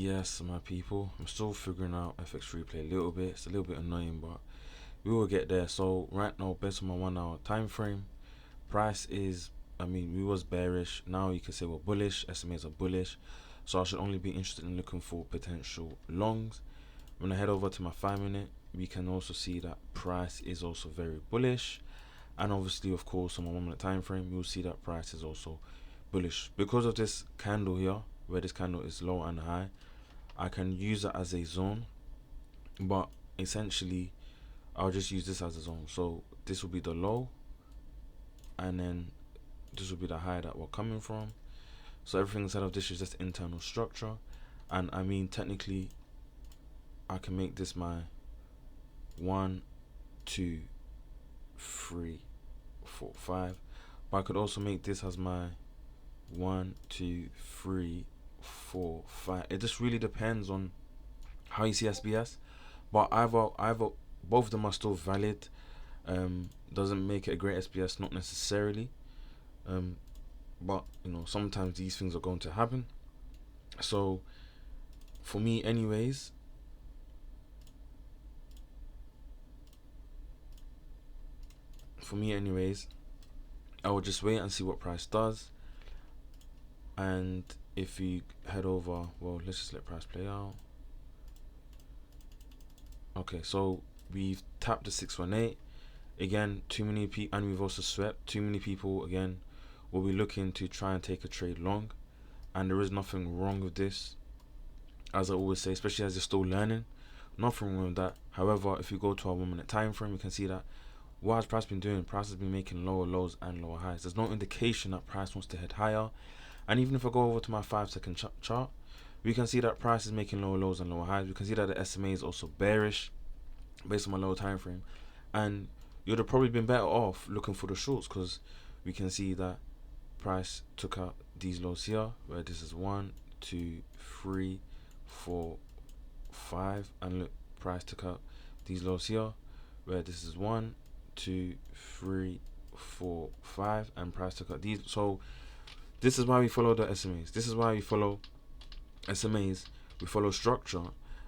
Yes, my people. I'm still figuring out FX replay a little bit. It's a little bit annoying, but we will get there. So right now, based on my 1 hour time frame, price is. I mean, we was bearish. Now you can say we're bullish. SMAs are bullish. So I should only be interested in looking for potential longs. When I head over to my 5 minute, we can also see that price is also very bullish. And obviously, of course, on my 1 minute time frame, you'll see that price is also bullish because of this candle here, where this candle is low and high. I can use it as a zone, but essentially I'll just use this as a zone. So this will be the low, and then this will be the high that we're coming from. So everything inside of this is just internal structure. And I mean, technically I can make this my 1, 2, 3, 4, 5, but I could also make this as my 1, 2, 3, 4, 5. It just really depends on how you see SBS, but either both of them are still valid. Doesn't make it a great SBS, not necessarily. But sometimes these things are going to happen. So for me, anyways, I will just wait and see what price does. And if you head over, well, let's just let price play out. Okay, so we've tapped the 618 again. Too many people, and we've also swept. Too many people again will be looking to try and take a trade long, and there is nothing wrong with this, as I always say, especially as you're still learning. Nothing wrong with that. However, if you go to our 1 minute time frame, you can see that what has price been doing? Price has been making lower lows and lower highs. There's no indication that price wants to head higher. And even if I go over to my 5 second chart, we can see that price is making lower lows and lower highs. We can see that the SMA is also bearish based on my lower time frame. And you'd have probably been better off looking for the shorts, because we can see that price took out these lows here, where this is 1, 2, 3, 4, 5, and look, price took out these lows here, where this is 1, 2, 3, 4, 5, and price took out these. So this is why we follow the SMAs. This is why we follow SMAs. We follow structure,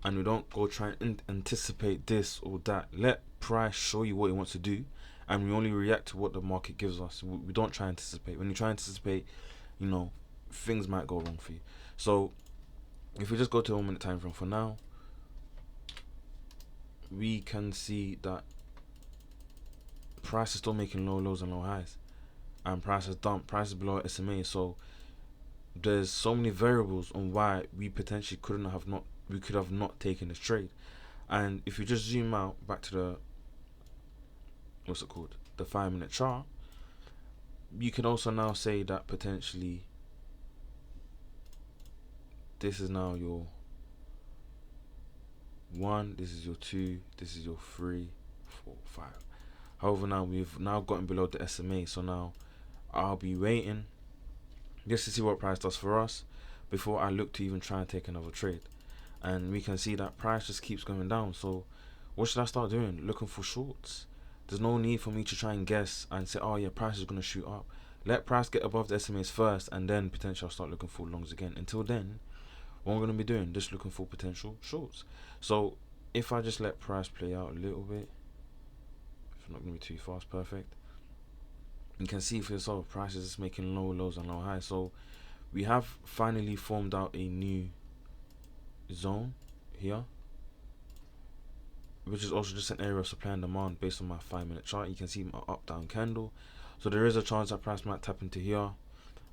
and we don't go try and anticipate this or that. Let price show you what he wants to do, and we only react to what the market gives us. We don't try and anticipate. When you try and anticipate, things might go wrong for you. So if we just go to a 1 minute time frame for now, we can see that price is still making low lows and low highs, and price has dumped. Price is below SMA. So there's so many variables on why we potentially could have not taken this trade. And if you just zoom out back to the the 5 minute chart, you can also now say that potentially this is now your 1, this is your 2, this is your 3, 4, 5. However, now we've now gotten below the SMA, so now I'll be waiting just to see what price does for us before I look to even try and take another trade. And we can see that price just keeps going down. So what should I start doing? Looking for shorts. There's no need for me to try and guess and say, oh yeah, price is going to shoot up. Let price get above the SMAs first, and then potentially I'll start looking for longs again. Until then, what I'm going to be doing, just looking for potential shorts. So if I just let price play out a little bit, if I'm not going to be too fast, perfect. You can see for yourself, price is just making low lows and low highs. So we have finally formed out a new zone here, which is also just an area of supply and demand based on my 5 minute chart. You can see my up down candle. So there is a chance that price might tap into here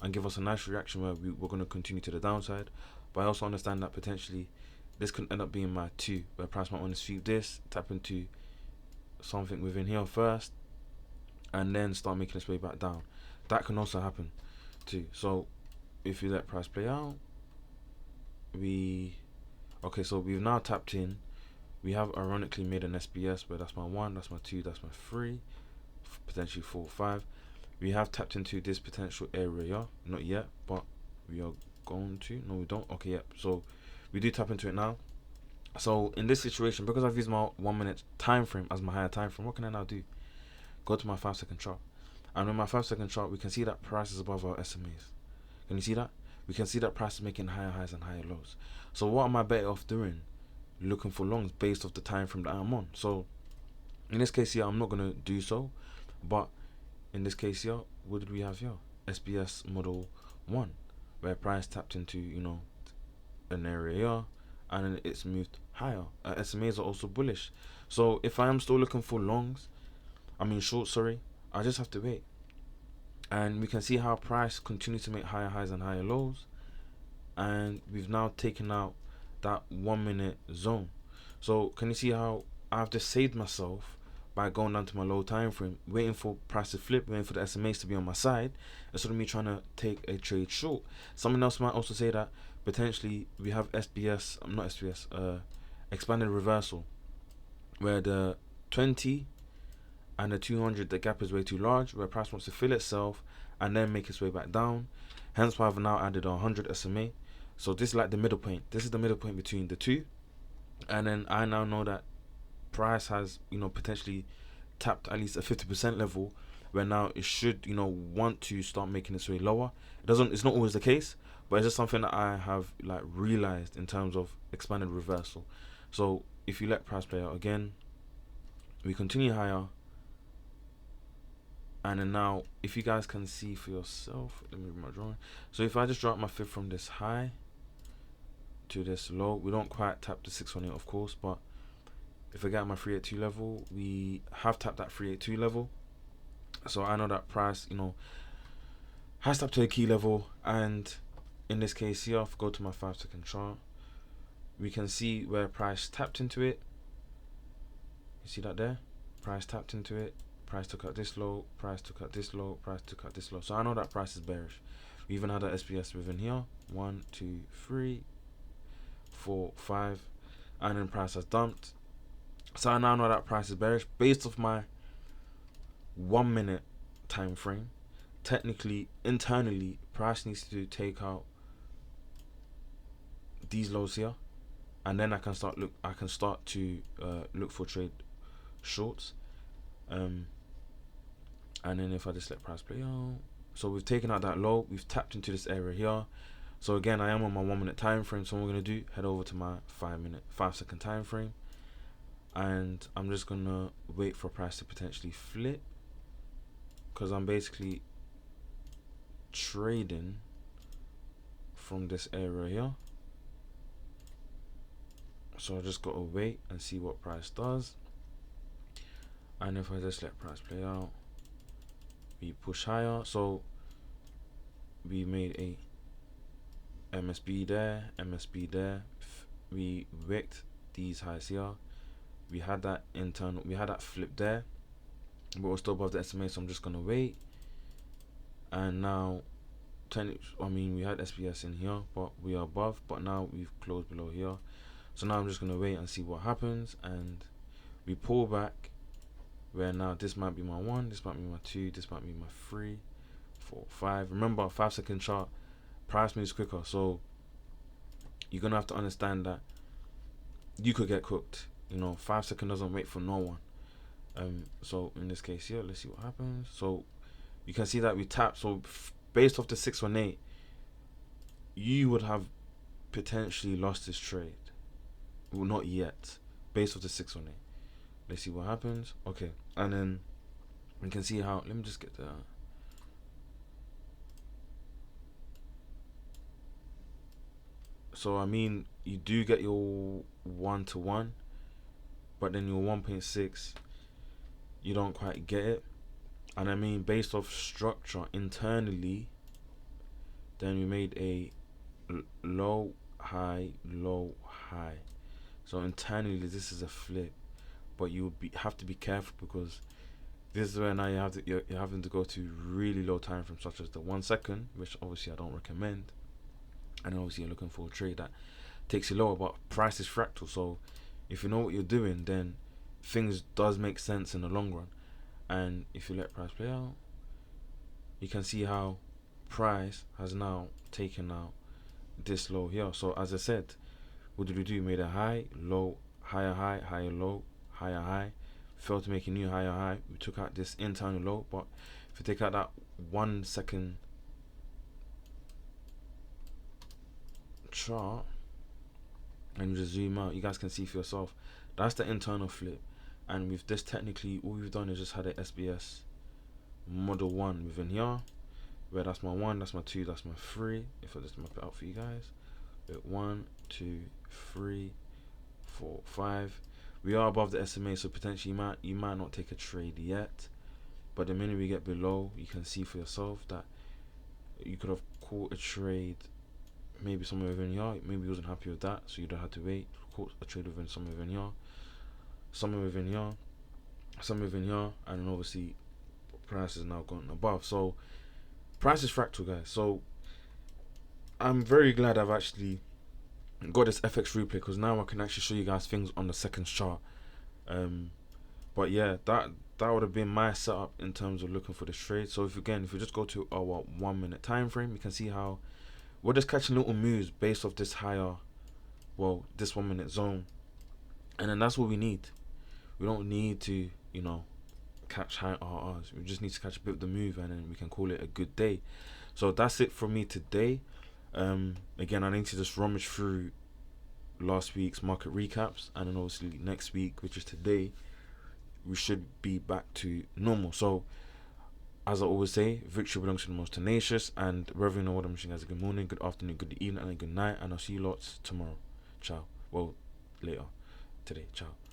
and give us a nice reaction where we're going to continue to the downside. But I also understand that potentially this could end up being my 2, where price might want to sweep this, tap into something within here first, and then start making its way back down. That can also happen too. So if you let price play out, so we've now tapped in. We have ironically made an SBS, where that's my 1, that's my 2, that's my 3, potentially 4, 5. We have tapped into this potential area, not yet, but we are going to. No, we don't. Okay, yep. So we do tap into it now. So in this situation, because I've used my 1 minute time frame as my higher time frame, what can I now do? Go to my 5 second chart, and on my 5 second chart, we can see that price is above our SMAs. Can you see that? we can see that price is making higher highs and higher lows. So what am I better off doing? Looking for longs based off the time frame that I'm on. So in this case here, I'm not gonna do so, but in this case here, what did we have here? SBS model 1, where price tapped into, you know, an area here, and then it's moved higher. SMAs are also bullish. So if I am still looking for longs, I mean short, sorry, I just have to wait. And we can see how price continues to make higher highs and higher lows, and we've now taken out that 1 minute zone. So can you see how I've just saved myself by going down to my low time frame, waiting for price to flip, waiting for the SMAs to be on my side, instead of me trying to take a trade short. Someone else might also say that potentially we have expanded reversal, where the 20 and the 200, the gap is way too large, where price wants to fill itself and then make its way back down. Hence why I've now added 100 SMA. So this is like the middle point. This is the middle point between the two. And then I now know that price has, you know, potentially tapped at least a 50% level, where now it should, you know, want to start making its way lower. It's not always the case, but it's just something that I have like realized in terms of expanded reversal. So if you let price play out again, we continue higher. And then now, if you guys can see for yourself, let me move my drawing. So if I just drop my fib from this high to this low, we don't quite tap the 618, of course, but if I get my 382 level, we have tapped that 382 level. So I know that price, you know, has tapped to a key level. And in this case here, if I go to my 5-second chart, we can see where price tapped into it. You see that there? Price tapped into it. Price took out this low, price took out this low, price took out this low. So I know that price is bearish. We even had an SBS within here. 1, 2, 3, 4, 5. And then price has dumped. So I now know that price is bearish based off my 1 minute time frame. Technically, internally, price needs to take out these lows here, and then I can start to look for trade shorts. And then if I just let price play out, so we've taken out that low, we've tapped into this area here. So again, I am on my 1 minute time frame. So what we're gonna do, head over to my 5-second time frame, and I'm just gonna wait for price to potentially flip, because I'm basically trading from this area here. So I just gotta wait and see what price does. And if I just let price play out, we push higher. So we made a MSB there, MSB there. We wicked these highs here. We had that flip there, but we're still above the SMA. So I'm just gonna wait. And now, we had SBS in here, but we are above. But now we've closed below here. So now I'm just gonna wait and see what happens. And we pull back, where now this might be my 1, this might be my 2, this might be my 3, 4, 5. Remember, 5-second chart, price moves quicker, so you're gonna have to understand that you could get cooked. You know, 5-second doesn't wait for no one. So in this case here, let's see what happens. So you can see that we tapped. So based off the 618, you would have potentially lost this trade. Well, not yet, based off the 618. Let's see what happens. Okay, and then we can see how. Let me just get that. So I mean, you do get your 1-to-1, but then your 1.6, you don't quite get it. And I mean, based off structure internally, then we made a low, high, low, high. So internally, this is a flip. But you have to be careful, because this is where now you're having to go to really low time frames, such as the 1 second, which obviously I don't recommend. And obviously you're looking for a trade that takes you lower, but price is fractal. So if you know what you're doing, then things does make sense in the long run. And if you let price play out, you can see how price has now taken out this low here. So as I said, what did we do? Made a high, low, higher high, higher low, higher high, failed to make a new higher high. We took out this internal low, but if you take out that 1 second chart and you just zoom out, you guys can see for yourself. That's the internal flip. And with this, technically, all we've done is just had a SBS model 1 within here, where that's my 1, that's my 2, that's my 3. If I just map it out for you guys, 1, 2, 3, 4, 5. We are above the SMA, so potentially you might not take a trade yet, but the minute we get below, you can see for yourself that you could have caught a trade maybe somewhere within here. Maybe you wasn't happy with that, so you'd have had to wait. Caught a trade within somewhere within here, somewhere within here, somewhere within here, and then obviously price is now gone above. So price is fractal, guys. So I'm very glad I've actually got this FX replay, because now I can actually show you guys things on the second chart. But yeah, that would have been my setup in terms of looking for this trade. So if you just go to our 1 minute time frame, you can see how we're just catching little moves based off this higher, this 1 minute zone, and then that's what we need. We don't need to, catch high RRs. We just need to catch a bit of the move, and then we can call it a good day. So that's it from me today. Again, I need to just rummage through last week's market recaps, and then obviously next week, which is today, we should be back to normal. So as I always say, victory belongs to the most tenacious, and wherever you know what I'm wishing you guys a good morning, good afternoon, good evening, and a good night, and I'll see you lots tomorrow. Ciao. Well, later today. Ciao.